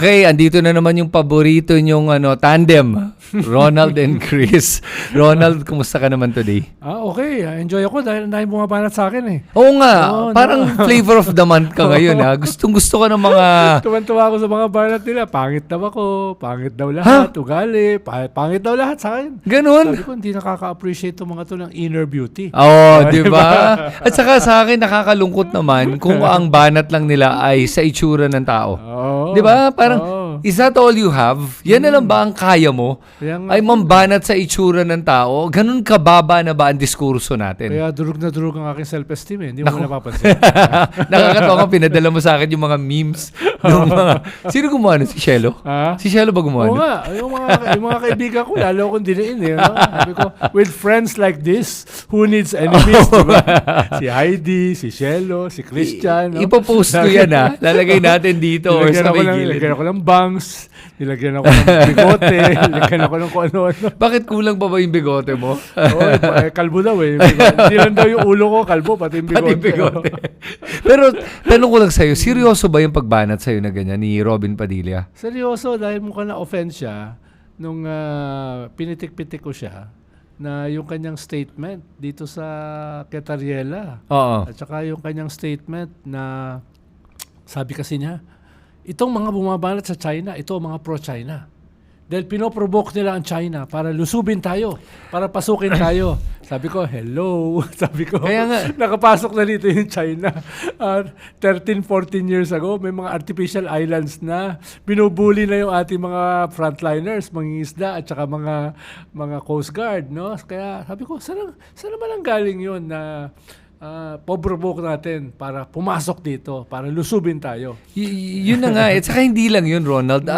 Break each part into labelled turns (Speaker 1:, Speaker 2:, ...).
Speaker 1: Okay, andito na naman yung paborito nyong tandem, Ronald and Chris. Ronald, kumusta ka naman today?
Speaker 2: Okay. Enjoy ako dahil ang dahil bumabanat sa akin eh.
Speaker 1: Oo nga, parang flavor of the month ka ngayon ha. Gustong-gusto ka ng mga...
Speaker 2: Tuwan-tuwa ako sa mga banat nila. Pangit daw ako, pangit daw lahat, ugali, pangit daw lahat sa akin.
Speaker 1: Ganun.
Speaker 2: Sabi ko, hindi nakaka-appreciate itong mga to ng inner beauty.
Speaker 1: Oo, di ba? At saka sa akin, nakakalungkot naman kung ang banat lang nila ay sa itsura ng tao.
Speaker 2: Oo.
Speaker 1: Di ba? Parang, is that all you have? Yan na lang ba ang kaya mo?
Speaker 2: Kaya nga,
Speaker 1: Ay mambanat sa itsura ng tao? Ganun kababa na ba ang diskurso natin?
Speaker 2: kaya durug na durug ang aking self-esteem eh. Hindi mo napapansin.
Speaker 1: Nakakatawa ka, pinadala mo sa akin yung mga memes. Ng mga... Sino gumawa nun? Si Shelo?
Speaker 2: Ha?
Speaker 1: Si Shelo ba gumawa
Speaker 2: Oo
Speaker 1: nun?
Speaker 2: nga, yung mga kaibigan ko, lalo akong diniin eh. No? Sabi ko, with friends like this, who needs enemies? Diba? Si Heidi, si Shelo, si Christian. No?
Speaker 1: Ipopost ko yan ha. Lalagay natin dito or sa may gilid.
Speaker 2: Nilagyan ako ng bangs, nilagyan ako ng bigote, nilagyan ako ng kung ano-ano.
Speaker 1: Bakit kulang pa ba yung bigote mo?
Speaker 2: Oo, kalbo daw eh. Hindi lang daw yung ulo ko, kalbo, pati yung bigote.
Speaker 1: Pati bigote. Pero tanong ko lang sa'yo, seryoso ba yung pagbanat sa'yo na ganyan ni Robin Padilla?
Speaker 2: Seryoso, dahil mukhang na-offend siya nung pinitik-pitik ko siya na yung kanyang statement dito sa Quetariela.
Speaker 1: Oo.
Speaker 2: At saka yung kanyang statement na sabi kasi niya, itong mga bumabanat sa China, ito ang mga pro-China. Dahil pinoprovoke nila ang China para lusubin tayo, para pasukin tayo. Sabi ko, hello. Sabi ko,
Speaker 1: Kaya nga.
Speaker 2: nakapasok na dito yung China. 13, 14 years ago, may mga artificial islands na. Binubuli na yung ating mga frontliners, mangingisda at saka mga Coast Guard. No? Kaya sabi ko, saan naman ang galing yun na po-provoke natin para pumasok dito, para lusubin tayo.
Speaker 1: Yun na nga. At saka hindi lang yun, Ronald.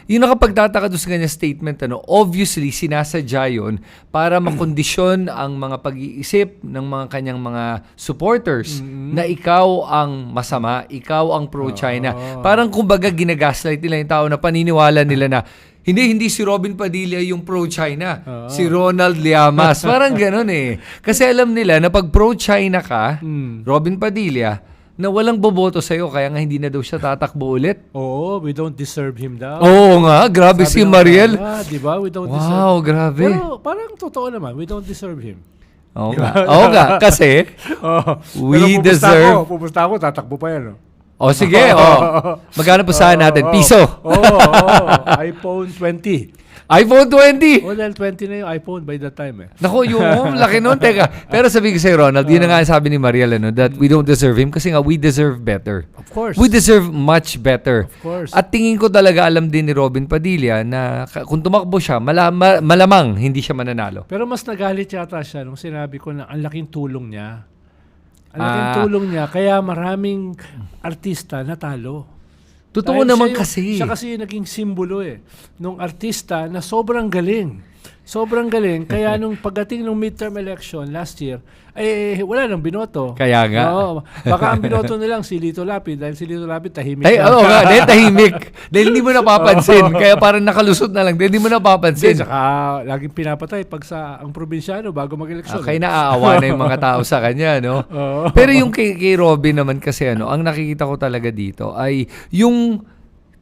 Speaker 1: Yung nakapagtataka doon sa kanya statement, obviously, sinasadya yun para makondisyon ang mga pag-iisip ng mga kanyang mga supporters na ikaw ang masama, ikaw ang pro-China. Parang kumbaga ginagaslight nila yung tao na paniniwala nila na hindi si Robin Padilla yung pro-China. Si Ronald Llamas. Parang ganun eh. Kasi alam nila na pag pro-China ka, Robin Padilla, na walang boboto sa'yo, kaya nga hindi na daw siya tatakbo ulit.
Speaker 2: Oo, we don't deserve him daw.
Speaker 1: Oo nga, grabe si
Speaker 2: Sabi ng
Speaker 1: Mariel.
Speaker 2: diba? We don't deserve
Speaker 1: Wow, grabe.
Speaker 2: Pero parang totoo naman, we don't deserve him.
Speaker 1: Oo nga. Oo nga, kasi we deserve...
Speaker 2: Pupusta ako, tatakbo pa yan.
Speaker 1: O sige, magkano po saan natin? Piso.
Speaker 2: iPhone 20.
Speaker 1: iPhone 20.
Speaker 2: Dahil 20 na yung iPhone by that time eh.
Speaker 1: Naku, yung laki nun. Teka, pero sabi ko sa'yo, Ronald, yun na nga sabi ni Mariel, that we don't deserve him kasi nga we deserve better.
Speaker 2: Of course.
Speaker 1: We deserve much better.
Speaker 2: Of course.
Speaker 1: At tingin ko talaga alam din ni Robin Padilla na kung tumakbo siya, malamang hindi siya mananalo.
Speaker 2: Pero mas nagalit yata siya nung sinabi ko na ang laking tulong niya. Ang laking tulong niya, kaya maraming artista natalo.
Speaker 1: Totoo
Speaker 2: Dahil
Speaker 1: naman
Speaker 2: siya
Speaker 1: kasi.
Speaker 2: Siya kasi yung naging simbolo nung artista na sobrang galing. Sobrang galing. Kaya nung pagdating ng midterm election last year, wala nang binoto.
Speaker 1: Kaya nga.
Speaker 2: Oo. Baka ang binoto nilang si Lito Lapid dahil si Lito Lapid tahimik
Speaker 1: Ay,
Speaker 2: lang.
Speaker 1: oo nga, dahil tahimik. Dahil hindi mo napapansin. Kaya parang nakalusot na lang. Dahil hindi mo napapansin.
Speaker 2: Saka laging pinapatay pag sa ang probinsyano bago mag-eleksyon.
Speaker 1: Kaya naaawa na yung mga tao sa kanya, no?
Speaker 2: Oo.
Speaker 1: Pero yung kay Robin naman kasi, ang nakikita ko talaga dito ay yung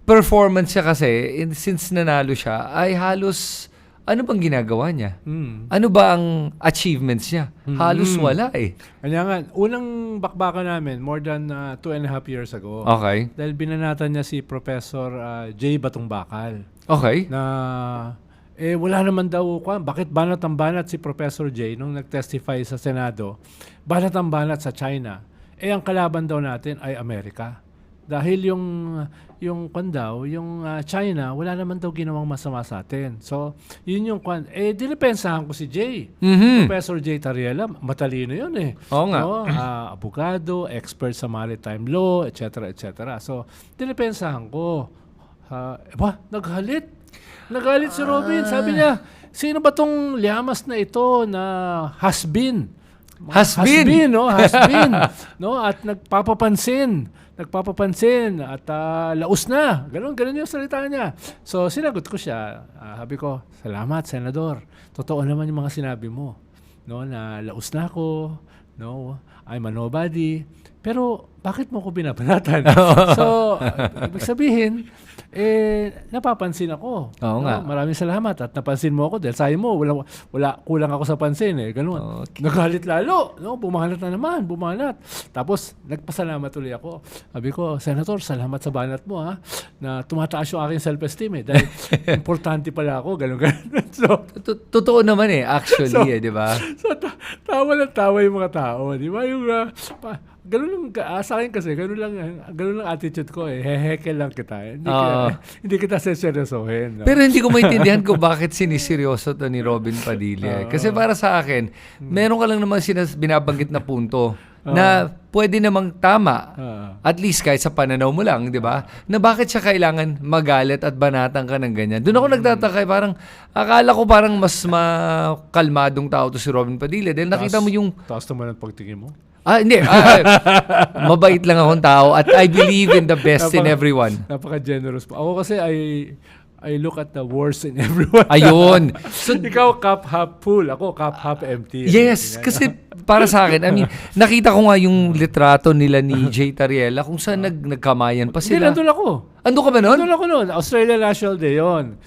Speaker 1: performance niya kasi, since nanalo siya, ay halos, ano bang ginagawa niya? Ano ba ang achievements niya? Halos wala eh.
Speaker 2: Kanya nga, unang bakbakan namin, more than 2.5 years ago.
Speaker 1: Okay.
Speaker 2: Dahil binanatan niya si Professor J. Batong Bakal.
Speaker 1: Okay.
Speaker 2: Na, wala naman daw, bakit banat ang banat si Professor J nung nag-testify sa Senado? Banat ang banat sa China. Ang kalaban daw natin ay Amerika. Dahil yung China, wala naman daw ginawang masama sa atin. So, yun yung dinipensahan ko si Jay. Professor Jay Tariela, matalino yun eh.
Speaker 1: Oo nga.
Speaker 2: No? Abogado, expert sa maritime law, etc. etc. So, dinipensahan ko. Naghalit. Naghalit si Robin. Sabi niya, sino ba tong Llamas na ito na has-been?
Speaker 1: Has-been,
Speaker 2: no? Has-been. No? At nagpapapansin at laos na. Ganun yung salita niya. So, sinagot ko siya. Sabi ko, salamat, Senador. Totoo naman yung mga sinabi mo. No, na laos na ako. No, I'm a nobody. Pero bakit mo ko binabanatan? So, ibig sabihin, napapansin ako.
Speaker 1: Oo nga.
Speaker 2: Maraming salamat at napansin mo ako dahil sabi mo, kulang ako sa pansin ganun.
Speaker 1: Okay.
Speaker 2: Nagalit lalo. Bumanat na naman, bumanat. Tapos, nagpasalamat ulit ako. Sabi ko, Senator, salamat sa banat mo na tumataas yung aking self-esteem dahil importante pala ako, ganun. So,
Speaker 1: Totoo naman actually, di ba?
Speaker 2: so tawa lang tawa yung mga tao, di ba? Yung, ganun lang, sa akin kasi, ganun lang attitude ko Heheke lang kita. Hindi kita seseryosohin. No?
Speaker 1: Pero hindi ko maintindihan kung bakit siniseryoso to ni Robin Padilla. Kasi para sa akin, meron ka lang naman binabanggit na punto na pwede namang tama, at least kahit sa pananaw mo lang, di ba? Na bakit siya kailangan magalit at banatan ka ng ganyan. Doon ako nagtataka, parang akala ko parang mas makalmadong tao to si Robin Padilla dahil nakita mo yung...
Speaker 2: Taas naman ang pagtingin mo.
Speaker 1: Hindi. Mabait lang akong tao at I believe in the best in everyone.
Speaker 2: Napaka-generous po. Ako kasi I look at the worst in everyone.
Speaker 1: Ayun.
Speaker 2: So, ikaw cup half full, ako cup half empty.
Speaker 1: Yes, kasi para sa akin, I mean, nakita ko nga yung litrato nila ni Jay Tariela kung saan nagkamayan pa
Speaker 2: Hindi,
Speaker 1: sila.
Speaker 2: nandun ako.
Speaker 1: Ando ka ba nun?
Speaker 2: Nandun ako nun. Australia National Day yun.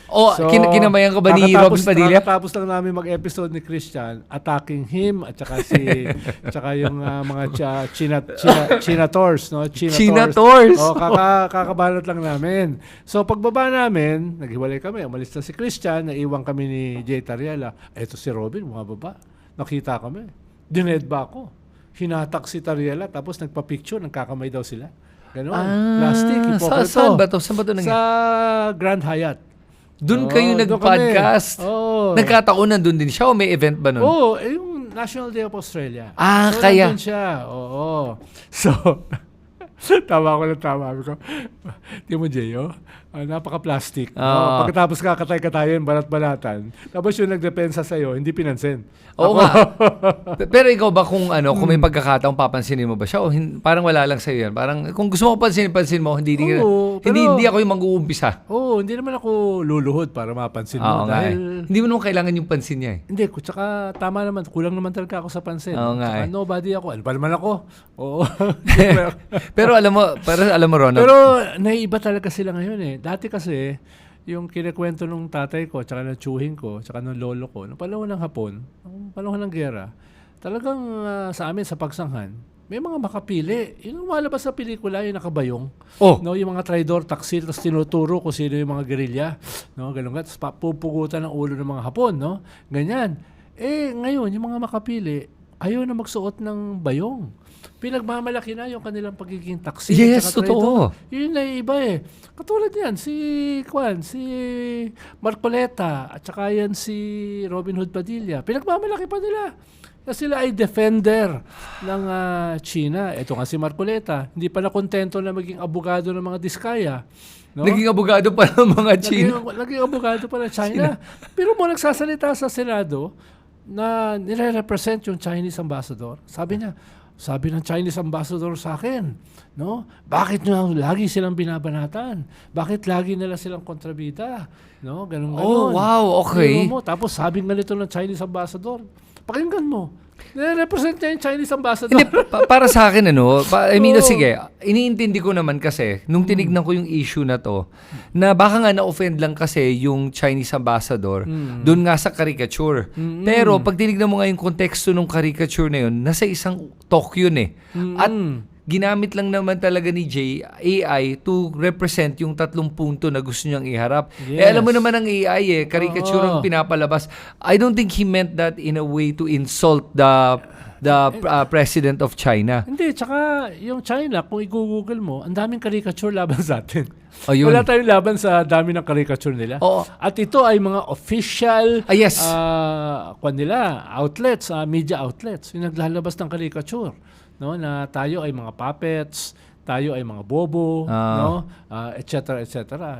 Speaker 1: Kinamayan ka ba ni Robin Padilla?
Speaker 2: Kakatapos lang namin mag-episode ni Christian, attacking him at saka tsaka yung mga Chinators, no?
Speaker 1: Chinators?
Speaker 2: Kakabalot lang namin. So pagbaba namin, naghiwalay kami. Umalis na si Christian, naiwan kami ni Jay Tariela. Eto si Robin, bumababa. Nakita kami. Dinedba ako. Hinatak si Tariela, tapos nagpa-picture, nagkakamay daw sila. Ganon. Plastic, hipokrito.
Speaker 1: Saan ba to? Saan ba to nangyari?
Speaker 2: Sa Grand Hyatt.
Speaker 1: Doon kayo nag-podcast? Nagkataon nandun din siya o may event ba nun?
Speaker 2: Yung National Day of Australia. So,
Speaker 1: kaya.
Speaker 2: nandun siya. So, tawa ko lang tawa. Ko, di mo, Jeyo? Napaka-plastic. Pagkatapos kakatay-katayin, balat-balatan. Tapos yung nagdepensa sa'yo, hindi pinansin.
Speaker 1: Oo nga. Pero ikaw ba kung kung may pagkakataong papansinin mo ba siya o parang wala lang sa'yo yan? Parang kung gusto mo pansin mo, hindi ako yung mag-uumpisa.
Speaker 2: Hindi naman ako luluhod para mapansin mo. Dahil,
Speaker 1: hindi mo naman kailangan yung pansin niya
Speaker 2: Hindi, tsaka tama naman. Kulang naman talaga ako sa pansin.
Speaker 1: Tsaka
Speaker 2: nobody ako. Ano ba naman ako? Oo.
Speaker 1: Pero alam mo, Ronald.
Speaker 2: Pero naiiba talaga sila ngayon Dati kasi, yung kinikwento nung tatay ko, tsaka ng tsuhin ko, tsaka ng lolo ko, nung panahon ng Hapon, nung panahon ng gera, talagang sa amin, sa pagsanghan, may mga makapili. Yung lumalabas sa pelikula, yung nakabayong. No, yung mga traidor, taksil, tapos tinuturo kung sino yung mga gerilya. No, ganun nga. Tapos pupugutan ng ulo ng mga Hapon, no? Ganyan. Ngayon, yung mga makapili, ayaw na magsuot ng bayong. Pinagmamalaki na yung kanilang pagiging taksil.
Speaker 1: Yes, totoo.
Speaker 2: Yun na iba Katulad yan, si Marcoleta, at saka yan si Robin Hood Padilla. Pinagmamalaki pa nila. Kasi sila ay defender ng China. Ito nga si Marcoleta. Hindi pa na kontento na maging abogado ng mga Diskaya. No?
Speaker 1: Naging abogado pa ng mga China.
Speaker 2: Naging abogado pa ng China. Pero mo nagsasalita sa Senado na nire-represent yung Chinese ambassador. Sabi ng Chinese ambassador sa akin, no? Bakit nyo lagi silang binabanatan? Bakit lagi nila silang kontrabida? No? Ganun.
Speaker 1: Wow, okay.
Speaker 2: Tapos sabi nga nito ng Chinese ambassador, pakinggan mo. Nire-represent niya yung Chinese ambassador.
Speaker 1: Hindi, para sa akin, sige, iniintindi ko naman kasi, nung tinignan ko yung issue na to, na baka nga na-offend lang kasi yung Chinese ambassador, doon nga sa caricature. Pero pag tinignan mo nga yung konteksto ng caricature na yun, nasa isang talk yun At ginamit lang naman talaga ni Jay AI to represent yung 3 punto na gusto niyang iharap.
Speaker 2: Yes.
Speaker 1: Alam mo naman ang AI caricature ang pinapalabas. I don't think he meant that in a way to insult the president of China.
Speaker 2: Hindi, tsaka yung China, kung i-google mo, ang daming caricature laban sa atin.
Speaker 1: Ayun.
Speaker 2: Wala tayong laban sa dami ng caricature nila.
Speaker 1: Oo.
Speaker 2: At ito ay mga official
Speaker 1: yes.
Speaker 2: outlets, media outlets, yung naglalabas ng caricature. No, na tayo ay mga puppets, tayo ay mga bobo, no, etc.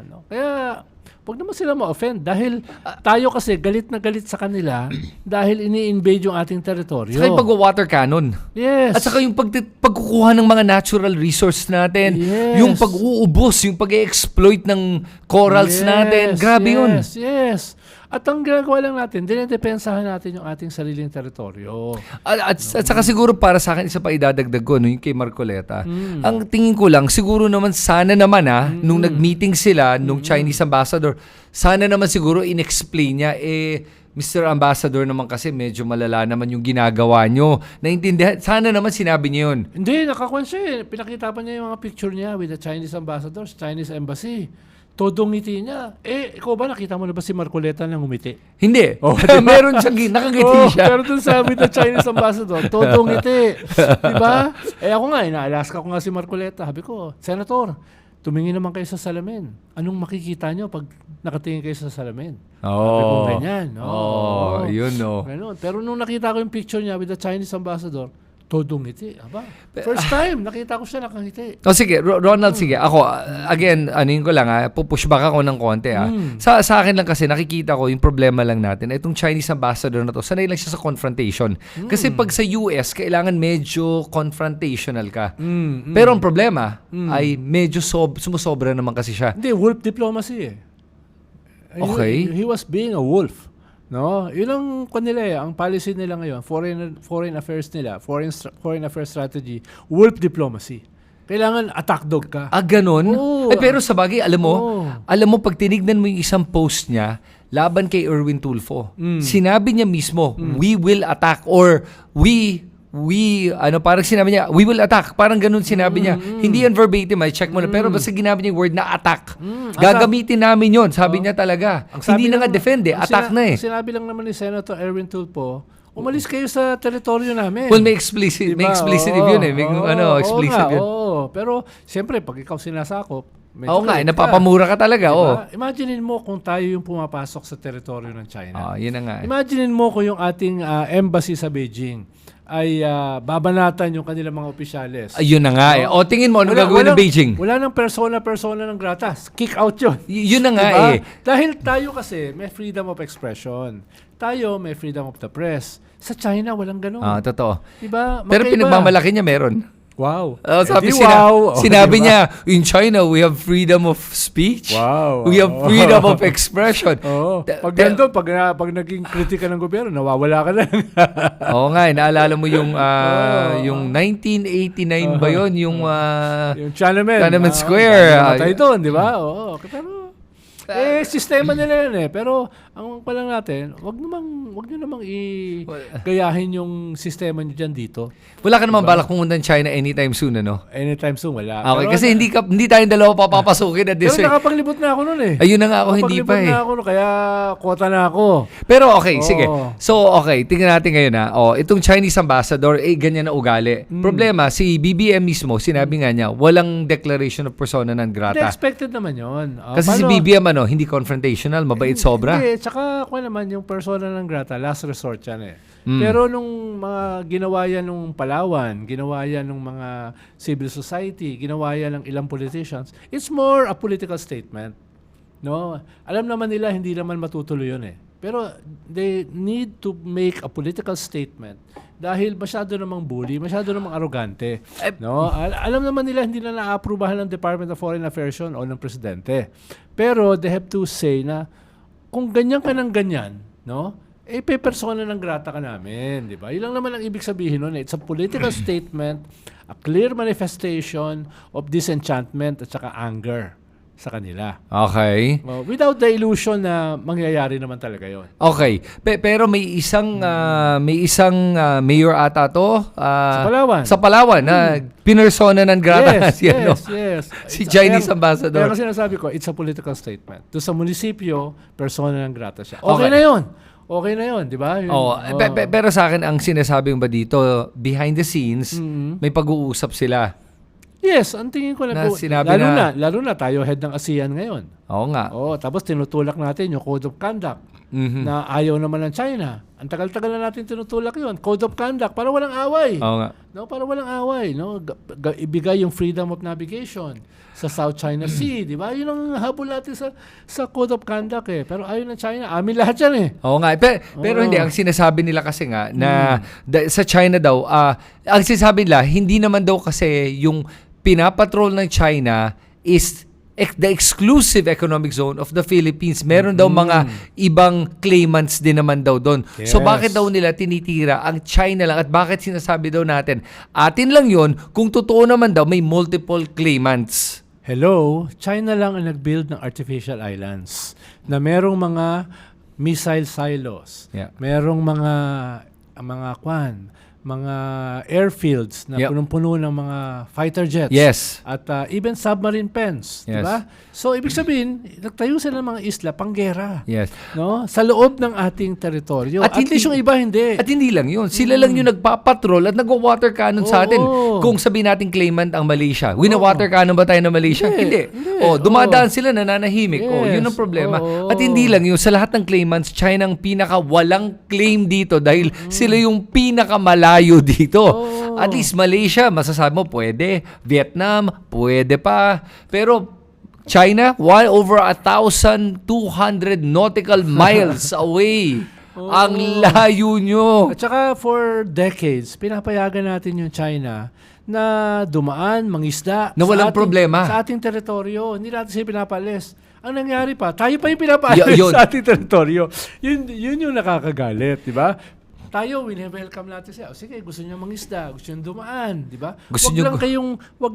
Speaker 2: No. Kaya wag naman sila ma-offend dahil tayo kasi galit na galit sa kanila dahil ini-invade yung ating teritoryo.
Speaker 1: Saka yung pag-water cannon.
Speaker 2: Yes.
Speaker 1: At saka yung pagkukuha ng mga natural resource natin,
Speaker 2: Yes.
Speaker 1: yung pag-uubos, yung pag-exploit ng corals natin. Grabe yun.
Speaker 2: Yes. At ang ginagawa lang natin, dinedepensahan natin yung ating sariling teritoryo.
Speaker 1: At saka siguro para sa akin, isa pa idadagdag ko, no, yung kay Marcoleta. Ang tingin ko lang, siguro naman, sana naman nung nag-meeting sila, nung Chinese ambassador, sana naman siguro in-explain niya, Mr. Ambassador naman kasi medyo malala naman yung ginagawa nyo. Naintindihan, sana naman sinabi niyo yun.
Speaker 2: Hindi, nakakuan siya eh. Pinakita pa niya yung mga picture niya with the Chinese ambassadors, Chinese embassy. Todong ngiti niya. Ikaw ba nakita mo na ba si Marcoleta nang umiti?
Speaker 1: Hindi.
Speaker 2: Oh,
Speaker 1: Meron siyang nakangiti siya.
Speaker 2: Pero dun sa with the Chinese ambassador, todong ngiti. Diba? Ako nga, ina-Alaska ko nga si Marcoleta. Sabi ko, Senator, tumingin naman kayo sa salamin. Anong makikita nyo pag nakatingin kayo sa salamin? Sabi ko, ganyan.
Speaker 1: Yun, no.
Speaker 2: Ganun. Pero nung nakita ko yung picture niya with the Chinese ambassador, todong ngiti. Aba, first time, nakita ko siya nakangiti.
Speaker 1: Sige, Ronald, sige. Ako, again, anuin ko lang, pupush back ako ng konti. Sa akin lang kasi, nakikita ko yung problema lang natin. Itong Chinese ambassador na to, sanay lang siya sa confrontation. Kasi pag sa US, kailangan medyo confrontational ka. Pero ang problema ay medyo sumusobra naman kasi siya.
Speaker 2: Hindi, wolf diplomacy eh.
Speaker 1: Okay.
Speaker 2: He was being a wolf. No, yun ang kanila ang policy nila ngayon, foreign affairs nila, foreign affairs strategy, wolf diplomacy. Kailangan attack dog ka.
Speaker 1: Ganun?
Speaker 2: Oo.
Speaker 1: Pero sa bagay, alam mo, pag tinignan mo yung isang post niya, laban kay Erwin Tulfo, sinabi niya mismo, we will attack or parang sinabi niya, we will attack. Parang ganun sinabi niya. Hindi yan verbatim, check mo na. Pero basta ginabi niya yung word na attack. Gagamitin namin yon, sabi niya talaga. Hindi na nga defend attack na eh.
Speaker 2: Sinabi lang naman ni Senator Erwin Tulfo, umalis kayo sa teritoryo namin.
Speaker 1: Well, may explicit yun eh. May explicit yun.
Speaker 2: Pero, siyempre, pag ikaw sinasakop,
Speaker 1: napapamura ka talaga.
Speaker 2: Diba? Imaginein mo kung tayo yung pumapasok sa teritoryo ng China.
Speaker 1: Yun na nga.
Speaker 2: Imaginein mo kung yung ating embassy sa Beijing ay babanatan yung kanilang mga opisyales.
Speaker 1: Ayun na nga eh. Tingin mo, ano gagawin ng Beijing?
Speaker 2: Wala nang persona ng gratas. Kick out yun.
Speaker 1: Yun na nga eh.
Speaker 2: Dahil tayo kasi may freedom of expression. Tayo may freedom of the press. Sa China, walang ganun.
Speaker 1: Totoo.
Speaker 2: Diba?
Speaker 1: Pero pinagmamalaki niya meron.
Speaker 2: Wow.
Speaker 1: Sinabi niya, in China, we have freedom of speech.
Speaker 2: Wow.
Speaker 1: We have freedom of expression.
Speaker 2: Pag naging kritika ng gobyerno, nawawala ka na.
Speaker 1: Oo nga, naalala mo yung 1989 ba yun? Yung
Speaker 2: Tiananmen
Speaker 1: Square.
Speaker 2: Namatay doon, di ba? Oo. Pero, sistema nila yun eh. Pero, ang palang natin, wag nyo namang gayahin yung sistema nyo dyan dito.
Speaker 1: Wala ka naman balak pumunta ng China anytime soon, ano?
Speaker 2: Anytime soon, wala.
Speaker 1: Okay, kasi hindi tayong dalawa papapasukin at this
Speaker 2: Pero
Speaker 1: way.
Speaker 2: nakapaglibot na ako nun eh.
Speaker 1: Ayun na nga ako, hindi pa eh.
Speaker 2: Nakapaglibot na ako nun, kaya quota na ako.
Speaker 1: Pero okay, sige. So, okay, tingnan natin ngayon itong Chinese ambassador, ganyan na ugali. Problema, si BBM mismo, sinabi nga niya, walang declaration of persona non grata.
Speaker 2: Hindi, expected naman yun.
Speaker 1: Kasi si BBM, hindi confrontational, mabait sobra.
Speaker 2: Hindi, tsaka kung naman yung persona ng grata, last resort yan eh. Pero nung mga ginawa yan nung Palawan, ginawa yan nung mga civil society, ginawa yan ng ilang politicians, it's more a political statement. No? Alam naman nila, hindi naman matutuloy yun eh. Pero they need to make a political statement dahil masyado namang bully, masyado namang arrogante. No? Alam naman nila, hindi na naaprubahan ng Department of Foreign Affairs yun o ng Presidente. Pero they have to say na kung ganyan ka ng ganyan, no? Pe-persona ng grata ka namin, di ba? Yun lang naman ang ibig sabihin nun. It's a political statement, a clear manifestation of disenchantment at saka anger sa kanila.
Speaker 1: Okay.
Speaker 2: Without the illusion na mangyayari naman talaga yon.
Speaker 1: Okay. Pero may isang mayor ata to sa Palawan na pinersona ng grata.
Speaker 2: Yes.
Speaker 1: Si Chinese ambassador.
Speaker 2: Kaya kasi sinasabi ko, it's a political statement. To sa munisipyo, persona ng grata siya. Okay na yon. Okay na yun, di ba?
Speaker 1: Pero sa akin, ang sinasabi ba dito, behind the scenes, may pag-uusap sila.
Speaker 2: Yes, ang tingin ko
Speaker 1: na sinabi
Speaker 2: lalo na tayo head ng ASEAN ngayon.
Speaker 1: Oo nga.
Speaker 2: Tapos tinutulak natin yung Code of Conduct na ayaw naman ng China. Ang tagal-tagal na natin tinutulak yun. Code of Conduct, para walang away.
Speaker 1: Oo nga.
Speaker 2: No, para walang away. No? Ibigay yung freedom of navigation sa South China Sea, di ba? Yun ang habol natin sa Code of Conduct eh. Pero ayaw ng China. Amin lahat yan eh.
Speaker 1: Oo nga. Pero hindi, ang sinasabi nila kasi nga na sa China daw, ang sinasabi nila, hindi naman daw kasi yung pinapatrol ng China is the exclusive economic zone of the Philippines. Meron daw mga ibang claimants din naman daw doon. So
Speaker 2: Yes.
Speaker 1: bakit daw nila tinitira ang China lang at bakit sinasabi daw natin atin lang yon kung totoo naman daw may multiple claimants?
Speaker 2: Hello, China lang ang nag-build ng artificial islands na merong mga missile silos,
Speaker 1: Yeah.
Speaker 2: merong mga mga airfields na
Speaker 1: Yep.
Speaker 2: punong-puno ng mga fighter jets.
Speaker 1: Yes.
Speaker 2: At even submarine pens, di
Speaker 1: Yes.
Speaker 2: ba? So ibig sabihin, nagtayo sila ng mga isla panggera,
Speaker 1: Yes.
Speaker 2: no? Sa loob ng ating teritoryo.
Speaker 1: At
Speaker 2: At
Speaker 1: hindi-
Speaker 2: least yung iba hindi.
Speaker 1: At hindi lang yun. Sila lang yung nagpapatrol at nagwa-water cannon sa atin.
Speaker 2: Oo.
Speaker 1: Kung sabihin natin claimant ang Malaysia. Wina-water cannon ba tayo ng Malaysia?
Speaker 2: Hindi.
Speaker 1: Hindi.
Speaker 2: Hindi.
Speaker 1: Dumadaan sila nananahimik.
Speaker 2: Yes.
Speaker 1: Yun ang problema.
Speaker 2: Oo.
Speaker 1: At hindi lang yun. Sa lahat ng claimants, China ang pinaka walang claim dito dahil sila yung pinaka malayo dito.
Speaker 2: Oo.
Speaker 1: At least Malaysia, masasabi mo, pwede. Vietnam, pwede pa. Pero China, over 1,200 nautical miles away. Ang layo nyo.
Speaker 2: At saka for decades, pinapayagan natin yung China na dumaan, mangisda.
Speaker 1: Na walang
Speaker 2: sa ating-
Speaker 1: problema.
Speaker 2: Sa ating teritoryo. Hindi natin sila pinapalis. Ang nangyari pa, tayo pa yung pinapaalis
Speaker 1: Yun.
Speaker 2: sa ating teritoryo. Yun yung nakakagalit, di ba? Tayo, welcome natin siya. O, sige, gusto niyo mangisda, gusto niyo dumaan, di ba?
Speaker 1: Gusto
Speaker 2: Wag
Speaker 1: niyo-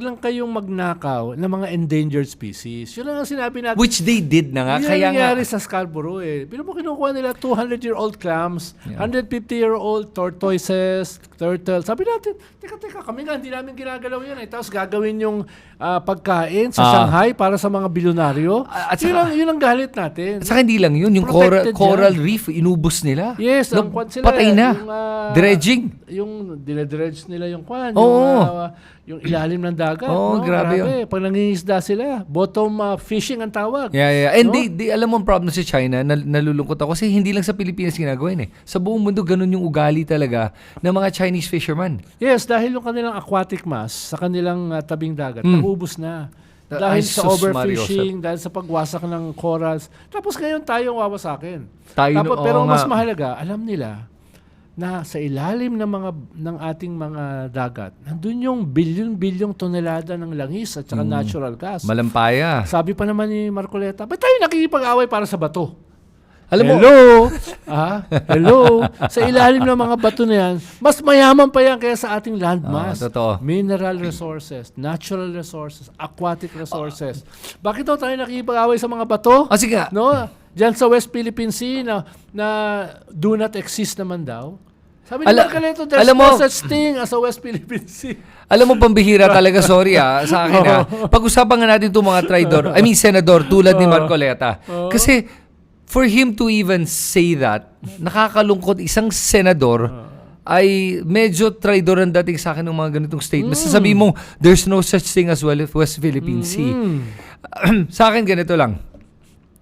Speaker 2: lang kayong magnakaw ng mga endangered species. Yun lang ang sinabi natin.
Speaker 1: Which they did na nga.
Speaker 2: Yun
Speaker 1: Kaya
Speaker 2: ang nangyari
Speaker 1: nga.
Speaker 2: sa Scarborough eh. Pero mo kinukuha nila 200-year-old clams,
Speaker 1: Yeah.
Speaker 2: 150-year-old tortoises, turtles. Sabi natin, teka, kami nga, hindi namin ginagalaw yan eh. Tapos gagawin yung pagkain sa Shanghai para sa mga bilyonaryo.
Speaker 1: At
Speaker 2: Yun
Speaker 1: saka-
Speaker 2: ang galit natin.
Speaker 1: At saka hindi lang yun. Yung
Speaker 2: Protected
Speaker 1: coral
Speaker 2: yan.
Speaker 1: reef, inubos nila.
Speaker 2: Yes,
Speaker 1: No,
Speaker 2: ang kwan sila.
Speaker 1: patay na. Dredging.
Speaker 2: Yung dinedredge nila yung kwan.
Speaker 1: Oo.
Speaker 2: Yung ilalim ng dagat.
Speaker 1: Oo,
Speaker 2: no?
Speaker 1: grabe yun.
Speaker 2: Pag nangingisda sila, bottom fishing ang tawag.
Speaker 1: Yeah. And
Speaker 2: No?
Speaker 1: they, alam mo ang problem sa China, nalulungkot ako kasi hindi lang sa Pilipinas ginagawa yun eh. Sa buong mundo, ganun yung ugali talaga ng mga Chinese fishermen.
Speaker 2: Yes, dahil yung kanilang aquatic mass sa kanilang tabing dagat, naubos na.
Speaker 1: Ay,
Speaker 2: Dahil sa
Speaker 1: sus,
Speaker 2: overfishing, dahil sa pagwasak ng corals. Tapos ngayon tayo ang wawasakin.
Speaker 1: Tayo,
Speaker 2: Pero
Speaker 1: oo
Speaker 2: mas
Speaker 1: nga.
Speaker 2: mahalaga, alam nila na sa ilalim ng ating mga dagat, nandun yung bilyon-bilyong tonelada ng langis at saka natural gas.
Speaker 1: Malampaya.
Speaker 2: Sabi pa naman ni Marcoleta, ba't tayo nakikipag-away para sa bato?
Speaker 1: Alam mo,
Speaker 2: Hello? Hello? Sa ilalim ng mga bato na yan, mas mayaman pa yan kaya sa ating landmass.
Speaker 1: totoo.
Speaker 2: Mineral resources, natural resources, aquatic resources. Bakit daw tayo nakikipag-away sa mga bato?
Speaker 1: sige nga.
Speaker 2: No? Diyan sa West Philippine Sea na do not exist naman daw. Sabi ni Marcoleta, there's
Speaker 1: alam mo-
Speaker 2: no such thing as a West Philippine Sea.
Speaker 1: Alam mo, pambihira talaga, sorry sa akin Pag-usapan nga natin itong mga senador tulad ni Marcoleta. Kasi, for him to even say that, nakakalungkot isang senador ay medyo traidor ang dating sa akin ng mga ganitong statements. Sasabihin mo, there's no such thing as West Philippine Sea. Sa akin, ganito lang.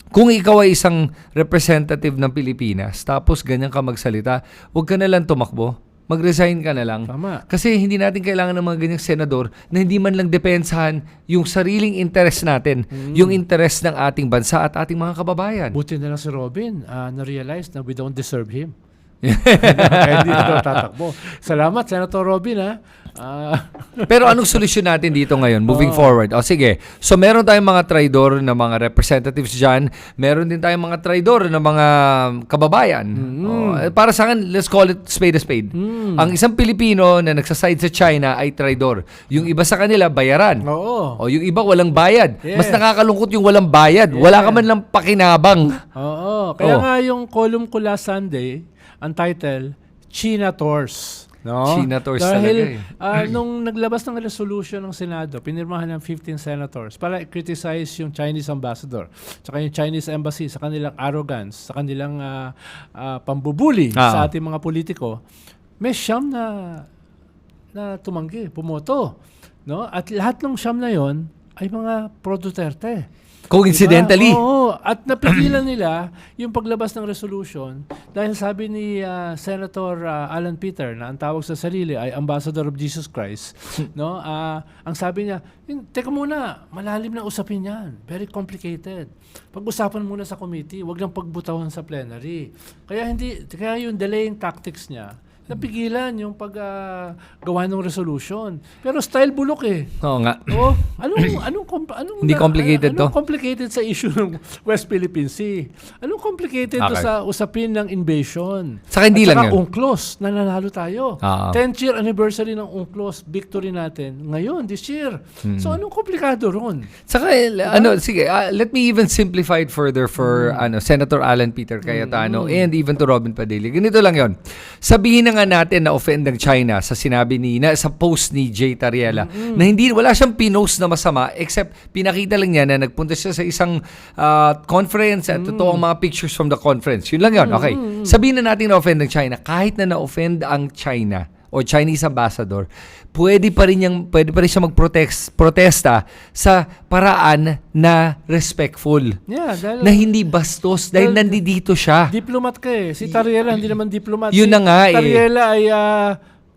Speaker 1: Kung ikaw ay isang representative ng Pilipinas, tapos ganyan ka magsalita, huwag ka na lang tumakbo. Mag-resign ka na lang.
Speaker 2: Tama.
Speaker 1: Kasi hindi natin kailangan ng mga ganyang senador na hindi man lang depensahan yung sariling interest natin, yung interest ng ating bansa at ating mga kababayan.
Speaker 2: Buti na lang si Robin, na-realize na we don't deserve him. Kaya hindi na daw tatakbo. Salamat, Senator Robin, ha?
Speaker 1: Pero anong solusyon natin dito ngayon, moving forward? O sige, so meron tayong mga traidor na mga representatives dyan, meron din tayong mga traidor na mga kababayan. Para sa akin, let's call it spade a spade. Ang isang Pilipino na nagsaside sa China ay traidor. Yung iba sa kanila, bayaran.
Speaker 2: Oo.
Speaker 1: O yung iba, walang bayad.
Speaker 2: Yes.
Speaker 1: Mas nakakalungkot yung walang bayad. Wala ka man lang pakinabang.
Speaker 2: Oo. Kaya nga yung column ko last Sunday, ang title, China Tours. No?
Speaker 1: China Tours
Speaker 2: Dahil,
Speaker 1: talaga
Speaker 2: nung naglabas ng resolution ng Senado, pinirmahan ng 15 senators para i-criticize yung Chinese ambassador, tsaka yung Chinese embassy sa kanilang arrogance, sa kanilang pambubuli sa ating mga politiko, may siyam na tumanggi, pumoto. No? At lahat ng siyam na yon ay mga pro-Duterte.
Speaker 1: Coincidentally.
Speaker 2: Diba? Oo. At napigilan nila yung paglabas ng resolution dahil sabi ni Senator Alan Peter na ang tawag sa sarili ay Ambassador of Jesus Christ, no? Ang sabi niya, teka muna, malalim na usapin yan. Very complicated. Pag-usapan muna sa committee, wag lang pagbutahon sa plenary. Kaya yung delaying tactics niya, napigilan yung paggawa ng resolution. Pero style bulok eh.
Speaker 1: Oo nga.
Speaker 2: Oh, anong
Speaker 1: Hindi complicated to?
Speaker 2: Anong complicated sa issue ng West Philippine Sea? Anong complicated to
Speaker 1: Okay.
Speaker 2: sa usapin ng invasion?
Speaker 1: Saka hindi
Speaker 2: At
Speaker 1: lang
Speaker 2: saka
Speaker 1: yun.
Speaker 2: UNCLOS, nananalo tayo.
Speaker 1: Oo.
Speaker 2: 10th year anniversary ng UNCLOS victory natin ngayon, this year. So anong komplikado ron?
Speaker 1: Saka, sige, let me even simplify it further for Senator Alan Peter Cayetano and even to Robin Padilla. Ganito lang yon. Sabihin na nga natin na offend ng China sa sinabi sa post ni Jay Tariela na wala siyang pinost na masama except pinakita lang niya na nagpunta siya sa isang conference at totoo ang mga pictures from the conference. Yun lang yun. Okay. Sabihin na natin na offend ng China. Kahit na na-offend ang China o Chinese ambassador, pwede pa rin siya protesta sa paraan na respectful.
Speaker 2: Yeah, dahil
Speaker 1: Na hindi bastos dahil nandito siya.
Speaker 2: diplomat ka eh. Si Tariela hindi naman diplomat.
Speaker 1: Yun na nga eh.
Speaker 2: Tariela ay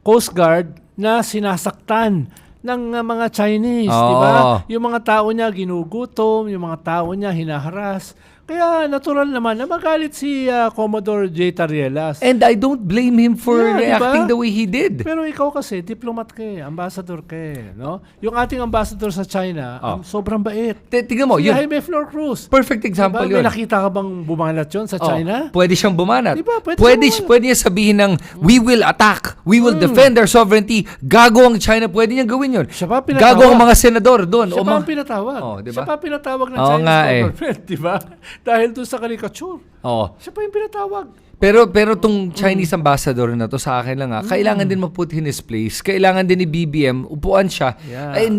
Speaker 2: Coast Guard na sinasaktan ng mga Chinese,
Speaker 1: Oo.
Speaker 2: di ba? Yung mga tao niya ginugutom, yung mga tao niya hinaharas. Kaya natural naman na magalit si Commodore J. Tarielas.
Speaker 1: And I don't blame him for
Speaker 2: Yeah,
Speaker 1: reacting
Speaker 2: diba?
Speaker 1: the way he did.
Speaker 2: Pero ikaw kasi, diplomat ka eh, ambassador ka eh, no? Yung ating ambassador sa China, sobrang bait.
Speaker 1: Tingnan mo,
Speaker 2: Si
Speaker 1: yun.
Speaker 2: Jaime Flor Cruz.
Speaker 1: Perfect example
Speaker 2: Diba?
Speaker 1: yun.
Speaker 2: May nakita ka bang bumanat yun sa China?
Speaker 1: Pwede siyang bumanat.
Speaker 2: Diba? Pwede
Speaker 1: Pwede
Speaker 2: siyang bumanat.
Speaker 1: niya sabihin ng, we will attack, we will defend our sovereignty. Gago ang China, pwede niyang gawin yun.
Speaker 2: Siya pa pinatawag.
Speaker 1: Gago ang mga senador doon.
Speaker 2: Siya pa ang pinatawag.
Speaker 1: Diba?
Speaker 2: Siya pa ang pinatawag ng
Speaker 1: Oo
Speaker 2: Chinese
Speaker 1: nga eh.
Speaker 2: government, di ba? Dahil doon sa caricature.
Speaker 1: Oo.
Speaker 2: Siya pa yung pinatawag.
Speaker 1: Pero tong Chinese ambassador na to sa akin lang kailangan din ma-put in his place. Kailangan din ni BBM, upuan siya.
Speaker 2: Yeah.
Speaker 1: And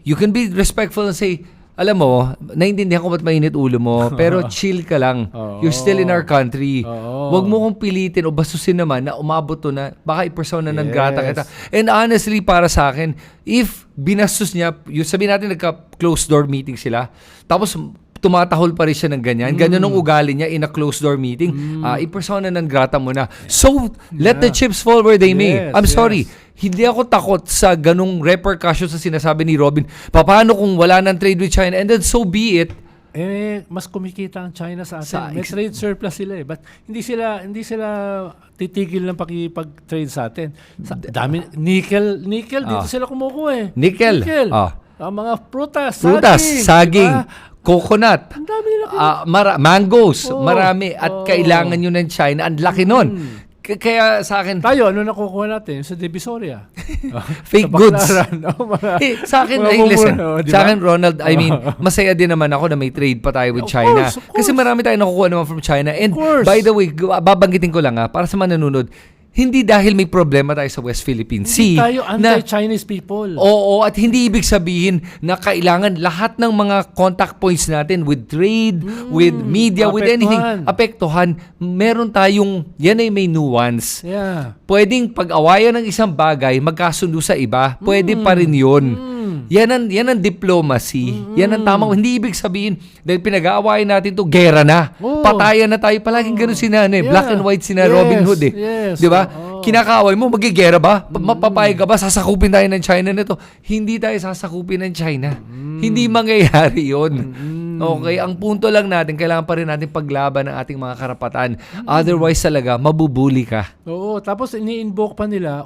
Speaker 1: you can be respectful and say, alam mo, naiintindihan ko ba't mainit ulo mo, pero chill ka lang.
Speaker 2: Oo.
Speaker 1: You're still in our country.
Speaker 2: Oo.
Speaker 1: Huwag mo kong pilitin o basusin naman na umabot to na baka i-persona ng
Speaker 2: Yes.
Speaker 1: grata kita. And honestly, para sa akin, if binastos niya, yung sabihin natin nagka-closed door meeting sila, tapos tumatahol pa rin siya ng ganyan. Ganyan ang ugali niya in a closed door meeting. I-persona ng grata mo na. So, let the chips fall where they may.
Speaker 2: Yes,
Speaker 1: I'm sorry.
Speaker 2: yes.
Speaker 1: Hindi ako takot sa ganung repercussions sa sinasabi ni Robin. Paano kung wala ng trade with China? And then so be it.
Speaker 2: Mas kumikita ang China sa atin. May
Speaker 1: Sa-
Speaker 2: trade surplus sila eh. But hindi sila titigil ng pakipag-trade sa atin. Dami nickel dito sila kumukuha eh.
Speaker 1: Nickel.
Speaker 2: Ang mga prutas,
Speaker 1: Saging,
Speaker 2: diba?
Speaker 1: coconut,
Speaker 2: Ang dami nila
Speaker 1: mangoes,
Speaker 2: Oo.
Speaker 1: marami. At
Speaker 2: Oo.
Speaker 1: kailangan yun ng China. Ang laki nun. Kaya sa akin,
Speaker 2: Tayo, ano nakukuha natin? Sa Divisoria.
Speaker 1: fake
Speaker 2: Sa
Speaker 1: goods.
Speaker 2: Baclaran,
Speaker 1: Sa akin,
Speaker 2: mga
Speaker 1: listen.
Speaker 2: mumura, di
Speaker 1: Sa
Speaker 2: ba?
Speaker 1: akin, Ronald, I mean, masaya din naman ako na may trade pa tayo with
Speaker 2: Of
Speaker 1: China.
Speaker 2: course, of course.
Speaker 1: Kasi marami tayong nakukuha naman from China. And
Speaker 2: course.
Speaker 1: by the way, babanggitin ko lang para sa manunod, hindi dahil may problema tayo sa West Philippine Sea.
Speaker 2: Hindi tayo
Speaker 1: na-
Speaker 2: anti-Chinese people.
Speaker 1: Oo, at hindi ibig sabihin na kailangan lahat ng mga contact points natin with trade, with media, with anything, apektuhan. Meron tayong, yan ay may nuance.
Speaker 2: Yeah.
Speaker 1: Pwedeng pag-awayan ng isang bagay, magkasundo sa iba, pwede pa rin yun. Yan ang diplomacy. Yan ang tamang. Hindi ibig sabihin, dahil pinag-aawayan natin to, gera na.
Speaker 2: Oo.
Speaker 1: Patayan na tayo. Palaging ganun si Nana.
Speaker 2: Yeah.
Speaker 1: Black and white si
Speaker 2: Yes,
Speaker 1: Robin Hood eh.
Speaker 2: yes.
Speaker 1: Di ba?
Speaker 2: Oo.
Speaker 1: Kinakaaway mo, magigera ba? Mapapayag ka ba? Sasakupin tayo ng China nito. Hindi tayo sasakupin ng China. Hindi mangyayari yun. Okay, ang punto lang natin, kailangan pa rin natin paglaban ng ating mga karapatan. Otherwise talaga, mabubuli ka.
Speaker 2: Oo, tapos ini-invoke pa nila,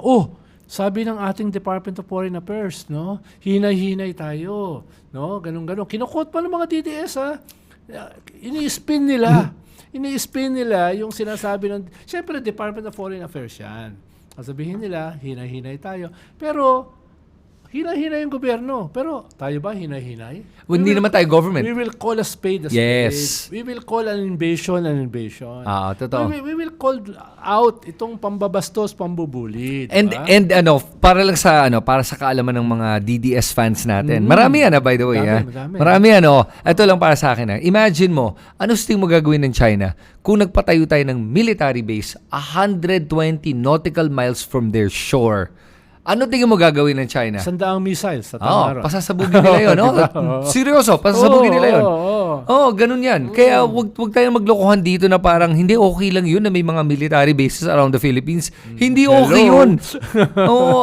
Speaker 2: sabi ng ating Department of Foreign Affairs, no? Hinay-hinay tayo, no? Ganun-ganun. Kinukot pa ng mga DDS, ha? Ini-spin nila. Ini-spin nila yung sinasabi ng, syempre, Department of Foreign Affairs yan. Sabihin nila, hinay-hinay tayo. Pero, hinay-hinay yung gobyerno. Pero, tayo ba hinay-hinay?
Speaker 1: Hindi naman tayo government.
Speaker 2: We will call a spade a
Speaker 1: Yes.
Speaker 2: spade. We will call an invasion an invasion.
Speaker 1: Totoo.
Speaker 2: We will call out itong pambabastos, pambubuli.
Speaker 1: And para lang sa para sa kaalaman ng mga DDS fans natin. Marami yan by the way.
Speaker 2: Madami.
Speaker 1: Marami yan. Ito lang para sa akin. Imagine mo, ano sa tingin mo gagawin ng China kung nagpatayo tayo ng military base 120 nautical miles from their shore? Ano tingin mo gagawin ng China?
Speaker 2: 100 missiles sa Tamara.
Speaker 1: Pasasabugin nila yun. Seryoso, pasasabugin nila yun. Ganun yan. Kaya wag tayong maglokohan dito na parang hindi okay lang yun na may mga military bases around the Philippines. Hindi okay yun.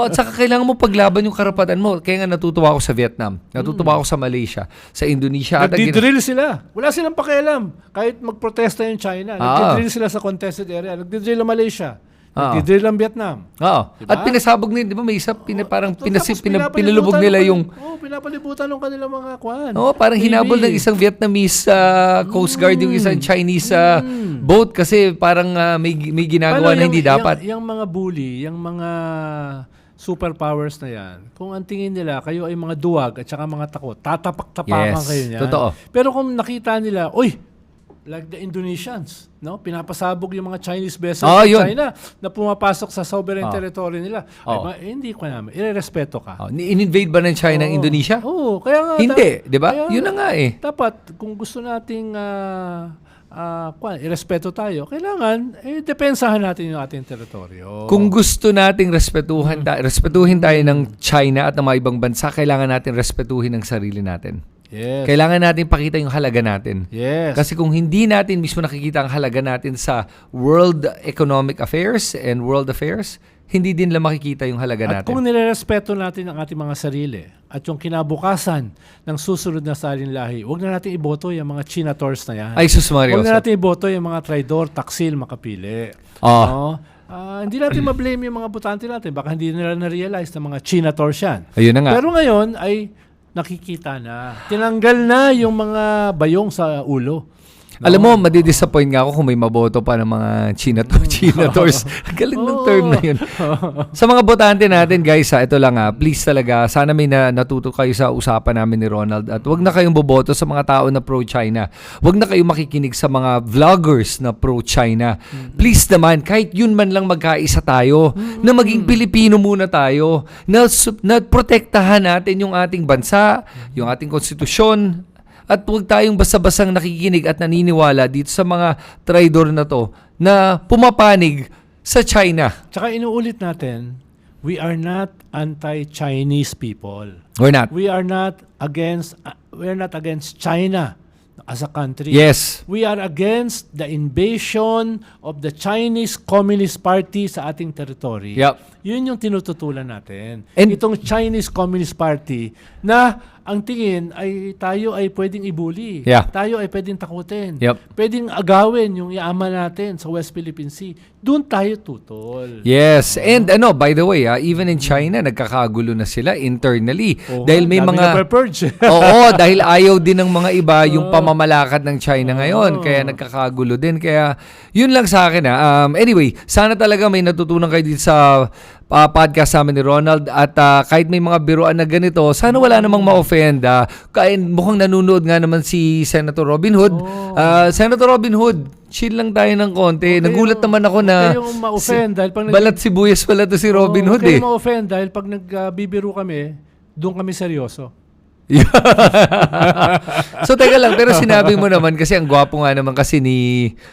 Speaker 1: At saka kailangan mo paglaban yung karapatan mo. Kaya nga natutuwa ako sa Vietnam. Natutuwa ako sa Malaysia. Sa Indonesia.
Speaker 2: Nagdidrill sila. Wala silang pakialam. Kahit magprotesta yung China. Nagdidrill sila sa contested area. Nagdidrill ang Malaysia. Nagdidrill ang Vietnam.
Speaker 1: Oo.
Speaker 2: Diba?
Speaker 1: At pinasabog nila, di ba? May isa, parang
Speaker 2: Tapos
Speaker 1: pinalubog nila yung...
Speaker 2: pinapalibutan ng kanilang mga kwan.
Speaker 1: Oo, parang hinabol ng isang Vietnamese Coast Guard yung isang Chinese boat kasi parang may ginagawa na hindi dapat.
Speaker 2: Yung mga bully, yung mga superpowers na yan, kung ang tingin nila, kayo ay mga duwag at saka mga takot, tatapak-tapakan
Speaker 1: Yes,
Speaker 2: kayo niyan.
Speaker 1: totoo.
Speaker 2: Pero kung nakita nila, like the Indonesians, no? Pinapasabog yung mga Chinese vessels sa
Speaker 1: yun.
Speaker 2: China na pumapasok sa sovereign territory nila. Hindi ko naman, irerespeto ka.
Speaker 1: In-invade ba ng China ang Indonesia?
Speaker 2: Oo, kaya nga.
Speaker 1: Hindi, di ba?
Speaker 2: kaya
Speaker 1: Yun na nga eh.
Speaker 2: Dapat, kung gusto nating irespeto tayo, kailangan, depensahan natin yung ating teritoryo.
Speaker 1: Kung gusto nating respetuhin tayo ng China at ng mga ibang bansa, kailangan natin respetuhin ang sarili natin.
Speaker 2: Yes.
Speaker 1: Kailangan natin pakita yung halaga natin.
Speaker 2: Yes.
Speaker 1: Kasi kung hindi natin mismo nakikita ang halaga natin sa world economic affairs and world affairs, hindi din lang makikita yung halaga
Speaker 2: At
Speaker 1: natin.
Speaker 2: kung nirerespeto natin ang ating mga sarili at yung kinabukasan ng susunod na saling lahi, huwag na natin iboto yung mga chinators na yan.
Speaker 1: Ay, sus Mario.
Speaker 2: Huwag na natin iboto yung mga traidor, taksil, makapili.
Speaker 1: Oh.
Speaker 2: Hindi natin ma-blame yung mga botante natin. Baka hindi nila na-realize na mga chinators yan.
Speaker 1: Ayun na nga.
Speaker 2: Pero ngayon ay nakikita na. Tinanggal na yung mga bayong sa ulo.
Speaker 1: Alam mo, madidisappoint nga ako kung may maboto pa ng mga chinators. Galing ng term na yun. Sa mga botante natin, guys, ito lang please talaga, sana may natuto kayo sa usapan namin ni Ronald. At wag na kayong boboto sa mga tao na pro-China. Wag na kayong makikinig sa mga vloggers na pro-China. Please naman, kahit yun man lang magkaisa tayo, na maging Pilipino muna tayo, na protektahan natin yung ating bansa, yung ating konstitusyon, at huwag tayong basta-bastang nakikinig at naniniwala dito sa mga traidor na to na pumapanig sa China.
Speaker 2: Tsaka inuulit natin, we are not anti-Chinese people.
Speaker 1: We're not.
Speaker 2: We are not against China as a country.
Speaker 1: Yes.
Speaker 2: We are against the invasion of the Chinese Communist Party sa ating territory.
Speaker 1: Yep.
Speaker 2: Yun yung tinututulan natin.
Speaker 1: And
Speaker 2: itong Chinese Communist Party na ang tingin ay tayo ay pwedeng ibuli.
Speaker 1: Yeah.
Speaker 2: Tayo ay pwedeng takutin.
Speaker 1: Yep.
Speaker 2: Pwedeng agawin yung yaman natin sa West Philippine Sea. Doon tayo tutol.
Speaker 1: Yes. And by the way, even in China, nagkakagulo na sila internally. Dahil may
Speaker 2: dami
Speaker 1: mga...
Speaker 2: na purge.
Speaker 1: Oo, dahil ayaw din ng mga iba yung pamamalakad ng China ngayon. Kaya nagkakagulo din. Kaya yun lang sa akin. Anyway, sana talaga may natutunan kayo dito sa podcast namin ni Ronald. At kahit may mga biruan na ganito, sana wala namang ma-offend. Kaya mukhang nanonood nga naman si Senator Robin Hood. Senator Robin Hood, chill lang tayo ng konti. Nagulat naman ako na
Speaker 2: kayong ma-offend dahil pag
Speaker 1: balat sibuyas pala to si Robin Hood
Speaker 2: kayong ma-offend dahil pag nagbibiro kami, doon kami seryoso.
Speaker 1: So teka lang, pero sinabi mo naman kasi ang gwapo nga naman kasi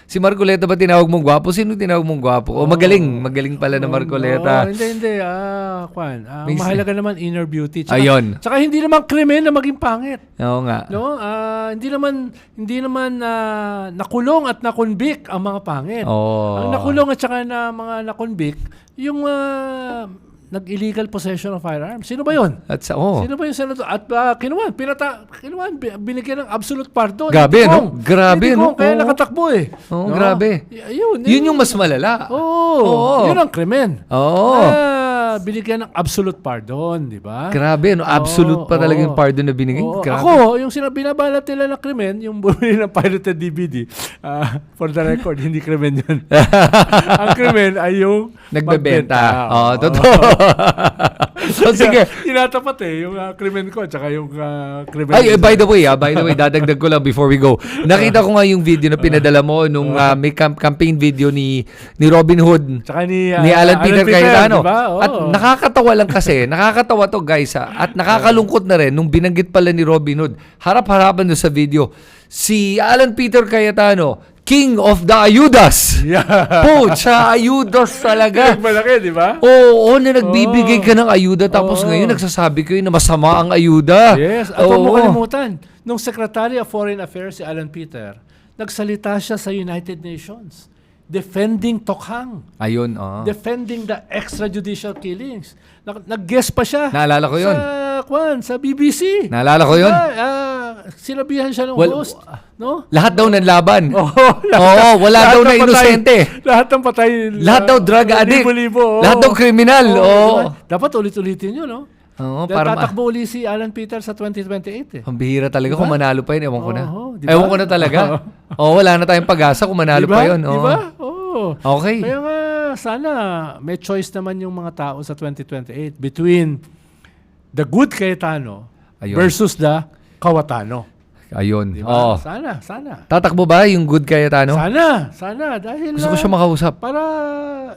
Speaker 1: si Marcoleta. Ba tinawag mong gwapo? Sino tinawag mong gwapo? Magaling pala na Marcoleta.
Speaker 2: Hindi. Kwan. Mahalaga naman inner beauty.
Speaker 1: Ayun.
Speaker 2: Tsaka hindi naman krimen na maging pangit.
Speaker 1: Oo nga.
Speaker 2: No? Hindi naman nakulong at nakonvict ang mga pangit. Ang nakulong at saka na mga nakonvict, yung nag-illegal possession of firearms. Sino ba yun? Sino ba yung senator? At kinuwan, binigyan ng absolute pardon.
Speaker 1: Grabe, no? Grabe, no?
Speaker 2: Kaya nakatakbo eh.
Speaker 1: Oo, grabe. Yun yung mas malala.
Speaker 2: Oo. Yun ang krimen.
Speaker 1: Oo.
Speaker 2: Binigyan ng absolute pardon, di ba?
Speaker 1: Grabe, no? Absolute pa talaga yung pardon na binigay. Grabe.
Speaker 2: Ako, yung binabalat nila na krimen, yung bumili ng pirated DVD, for the record, hindi krimen yun. Ang krimen ay yung
Speaker 1: nagbebenta. Totoo. So, sige.
Speaker 2: Tinatapat yung krimen ko, tsaka yung krimen.
Speaker 1: Ay, by the way, dadagdag ko lang before we go. Nakita ko nga yung video na pinadala mo nung may campaign video ni Robin Hood.
Speaker 2: Tsaka ni
Speaker 1: Alan Peter Cayetano.
Speaker 2: Diba?
Speaker 1: At nakakatawa lang kasi, nakakatawa to guys at nakakalungkot na rin nung binanggit pala ni Robin Hood. Harap-harapan doon sa video. Si Alan Peter Cayetano, King of the Ayudas.
Speaker 2: Yeah.
Speaker 1: Sa Ayudas talaga.
Speaker 2: Malaki, di ba?
Speaker 1: Oo, na nagbibigay ka ng ayuda tapos ngayon nagsasabi kayo na masama ang ayuda.
Speaker 2: Yes. At huwag mo kalimutan, nung Secretary of Foreign Affairs si Alan Peter, nagsalita siya sa United Nations defending Tokhang.
Speaker 1: Ayun,
Speaker 2: Defending the extrajudicial killings. Nag-guest pa siya.
Speaker 1: Naalala ko yun.
Speaker 2: Sa sa BBC.
Speaker 1: Naalala ko yun.
Speaker 2: Sinabihan siya ng
Speaker 1: Well,
Speaker 2: host. No?
Speaker 1: Lahat daw nanlaban.
Speaker 2: Oo,
Speaker 1: Oo, wala
Speaker 2: lahat
Speaker 1: daw
Speaker 2: ng
Speaker 1: na
Speaker 2: patay.
Speaker 1: inosente.
Speaker 2: Lahat ng patay.
Speaker 1: Lahat daw drug addict.
Speaker 2: Libo-libo. Oo.
Speaker 1: Lahat daw kriminal. Oo.
Speaker 2: diba? Dapat ulit-ulitin yun, no?
Speaker 1: Oo,
Speaker 2: Dahil
Speaker 1: para
Speaker 2: tatakbo uli si Alan Peters sa 2028 eh.
Speaker 1: ang bihira talaga kung manalo pa yun. Ewan ko na.
Speaker 2: Oo, diba?
Speaker 1: Ewan ko na talaga. Oo, wala na tayong pag-asa kung manalo
Speaker 2: Diba?
Speaker 1: pa yun. Oo.
Speaker 2: Diba? Oo.
Speaker 1: Okay.
Speaker 2: Kaya nga, sana may choice naman yung mga tao sa 2028 between the good Cayetano
Speaker 1: Ayun.
Speaker 2: versus the Kawatano.
Speaker 1: Ayun.
Speaker 2: Diba?
Speaker 1: Oo.
Speaker 2: Sana.
Speaker 1: Tatakbo ba yung good Cayetano?
Speaker 2: Sana. Dahil
Speaker 1: Gusto ko siya makausap.
Speaker 2: para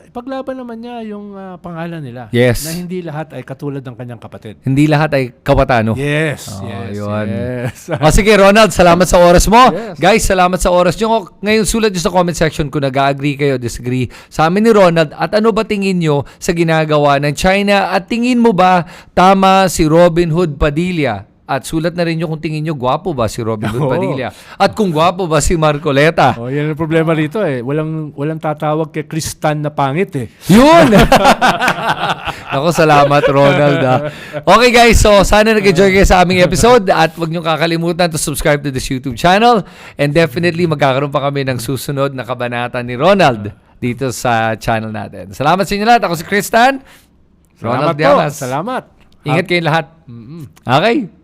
Speaker 2: ipaglaban naman niya yung pangalan nila.
Speaker 1: Yes.
Speaker 2: Na hindi lahat ay katulad ng kanyang kapatid.
Speaker 1: Hindi lahat ay Kawatano.
Speaker 2: Yes.
Speaker 1: Oo,
Speaker 2: yes.
Speaker 1: yun.
Speaker 2: Yes.
Speaker 1: O sige, Ronald, salamat sa oras mo.
Speaker 2: Yes.
Speaker 1: Guys, salamat sa oras nyo. Ngayon, sulat nyo sa comment section kung nag-agree kayo, disagree sa amin ni Ronald. At ano ba tingin nyo sa ginagawa ng China? At tingin mo ba tama si Robin Hood Padilla? At sulat na rin nyo kung tingin nyo gwapo ba si Robin Hood
Speaker 2: Oo.
Speaker 1: Padilla? At kung gwapo ba si Marcoleta?
Speaker 2: Oh, yan ang problema rito eh. Walang tatawag kay Kristan na pangit eh.
Speaker 1: Yun! Ako, salamat, Ronald. Okay, guys. So, sana nag-enjoy kayo sa aming episode. At huwag nyo kakalimutan to subscribe to this YouTube channel. And definitely, magkakaroon pa kami ng susunod na kabanata ni Ronald dito sa channel natin. Salamat sa inyo lahat. Ako si Kristan.
Speaker 2: Salamat
Speaker 1: Ronald
Speaker 2: po.
Speaker 1: Llamas.
Speaker 2: Salamat.
Speaker 1: Ingat kayong lahat. Okay.